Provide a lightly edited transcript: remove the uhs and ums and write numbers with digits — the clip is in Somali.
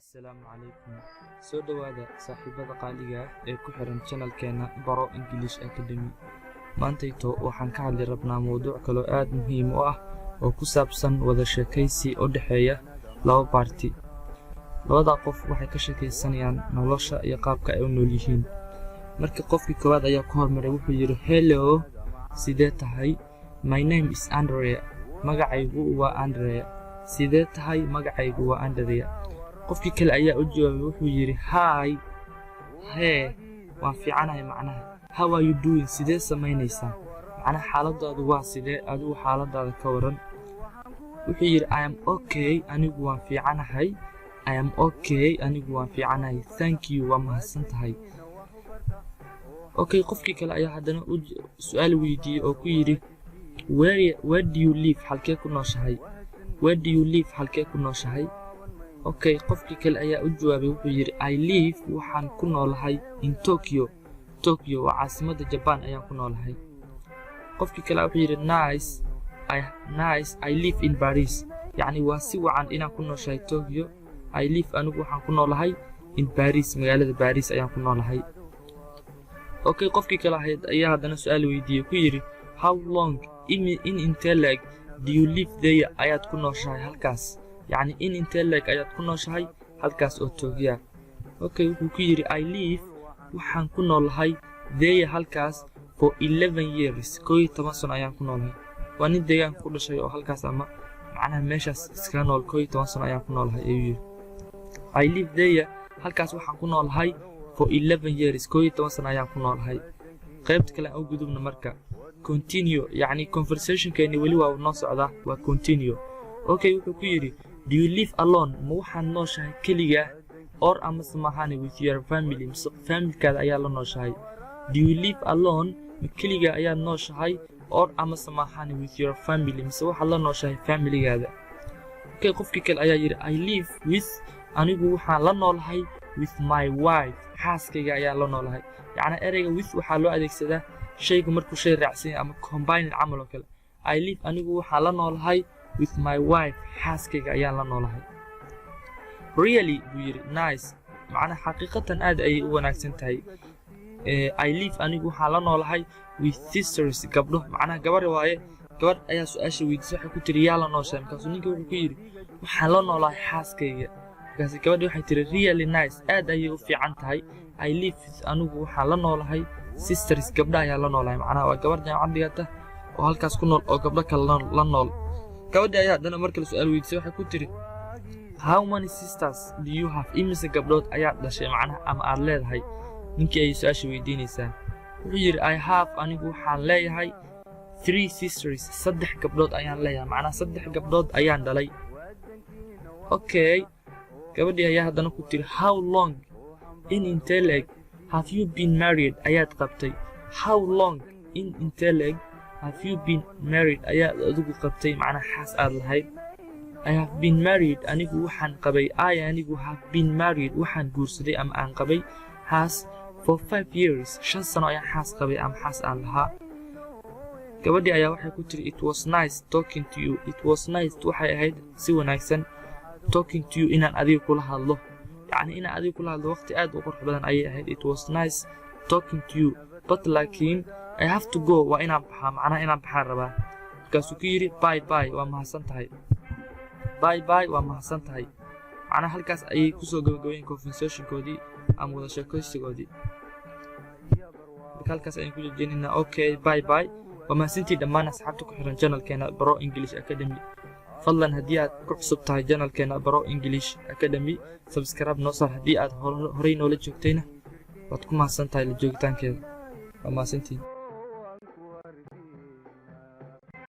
Assalaamu calaykum. Soo dhawaada saaxiibada qaaliga ah ee ku xiran channelkeena Baro English Academy. Maantayto waxaan ka hadli rabnaa mowduuc kale oo aad muhiim u ah oo ku saabsan wada sheekaysi u dhaxeeya laba party. Labada qof waxay ka sheekaysanayaan nolosha iyo qaabka ay u nool yihiin. Markii qofkii koowaad ayaa ku hormaray wuxuu yiri hello, sidee tahay? My name is Andrea. Magacaygu waa Andrea. Sidee tahay? Magacaygu waa Andrea. qofkii kale ayaa u jawaabay wuxuu yiri hi, waan fiicanahay macnaha. How are you doing? Sidee samaynaysaa? macnaha xaaladaadu waa sidee? adigu xaaladaada ka waran? wuxuu yiri I am okay, anigu waan fiicanahay. I am okay, anigu waan fiicanahay. Thank you, waa mahadsantahay. Okay, qofkii kale ayaa haddana su'aal weydiiyey oo ku yiri where do you live? halkee ku nooshahay? Where do you live? halkee ku nooshahay? Okay, qofkii kale ayaa u jawaabay wuxuu yiri I live, waxaan ku noolahay in Tokyo. Tokyo waa caasimadda Japan ayaan ku noolahay. qofkii kale wuxuu yiri nice, I live in Paris. yacni waa si wacan inaan ku nooshahay Tokyo. I live, anigu waxaan ku noolahay in Paris, magaalada Paris ayaan ku noolahay. Okay, qofkii kale ayaa haddana su'aal weydiiyey ku yiri how long in intee leeg do you live there? ayaad ku nooshahay halkaas? yacni in intee leeg ayaad ku nooshahay halkaas oo Tokyo. Okay, wuxuu ku yiri I live, waxaan ku noolahay there halkaas for 11 years. 11 sano ayaan ku noolahay. waa nin deegaanka ku dhashay oo halkaas ama macnaha meeshaas iska nool 11 sano ayaan ku noolahay ayuu yiri. I live there, halkaas waxaan ku noolahay for 11 years. 11 sano ayaan ku noolahay. qaybta kale aan u gudubno marka continue, yacni conversationkeeni weli waa noo socdaa, waa continue. Okay, wuxuu ku yiri do you live alone? ma waxaad nooshahay keligaa or ama samahani with your family? mise familkaada ayaa la nooshahay? Do you live alone? ma keligaa ayaad nooshahay or ama samahani with your family? mise waxaad la nooshahay familigaada? Okay, qofkii kale ayaa yiri I live with, anigu waxaan la noolahay with my wife. xaaskayga ayaa la noolahay. yacni ereyga with waxaa loo adeegsadaa shaygu markuu shay raacsan yahay ama combined camal oo kale. I live, anigu waxaan la noolahay with my wife. xaaskayga ayaan la noolahay. Really, buu yiri nice, macnaha xaqiiqatan aad ayay u wanaagsan tahay. I live, anigu waxaan la noolahay with sisters, gabdho. macnaha gabar waaye. gabar ayaa su'aasha weydiisay, waxay ku tiri yaa la nooshahay? markaasuu ninka wuxuu ku yiri waxaan la noolahay xaaskayga. markaas gabadhii waxay tiri really nice, aad ayay u fiican tahay. I live with, anigu waxaan la noolahay sisters, gabdha ayaa la noolahay. macnaha waa gabar jaamacad dhigata oo halkaas ku nool oo gabdho kale la nool. gabadhii ayaa haddana mar kale su'aal weydiisay, waxay ku tiri how many sisters do you have? imise gabdhood ayaad dhashay macnaha ama aad leedahay? ninkii ayay su'aasha weydiinaysaa. wuxuu yiri I have, anigu waxaan leeyahay 3 sisters. 3 gabdhood ayaan leeyahay. macnaha 3 gabdhood ayaan dhalay. Okay, gabadhii ayaa haddana ku tiri how long in intee leeg have you been married? ayaad qabtay. How long in intee leeg have you been married? ayaad adigu qabtay, macnaha xaas aad lahayd. I have been married, anigu waxaan qabay. anigu have been married, waxaan guursaday ama aan qabay xaas for 5 years. 5 sano ayaan xaas qabay ama xaas aan lahaa. gabadhii ayaa waxay ku tiri it was nice talking to you. It was nice, waxay ahayd si wanaagsan talking to you, inaan adiga kula hadlo. yacni inaan adiga kula hadlo waqti aad u qurux badan ayay ahayd. It was nice talking to you but laakiin I have to go, waa inaan baxaa, macnaha inaan baxaan rabaa. markaasuu ku yiri bye bye, waa mahadsan tahay. bye bye, waa mahadsan tahay. macnaha halkaas ayay kusoo gabagabayeen conversationkoodii ama wada sheekaysigoodii. marka halkaas ayaan ku joojinaynaa. Okay, bye bye. waa mahadsantii dhammaan asxaabta ku xiran channelkeena Baro English Academy. fadlan haddii aad ku cusub tahay channelkeena Baro English Academy, subscribe noo saar. haddii aad horey noola joogtayna waad ku mahadsan tahay la joogitaankeeda. waa mahadsantiin.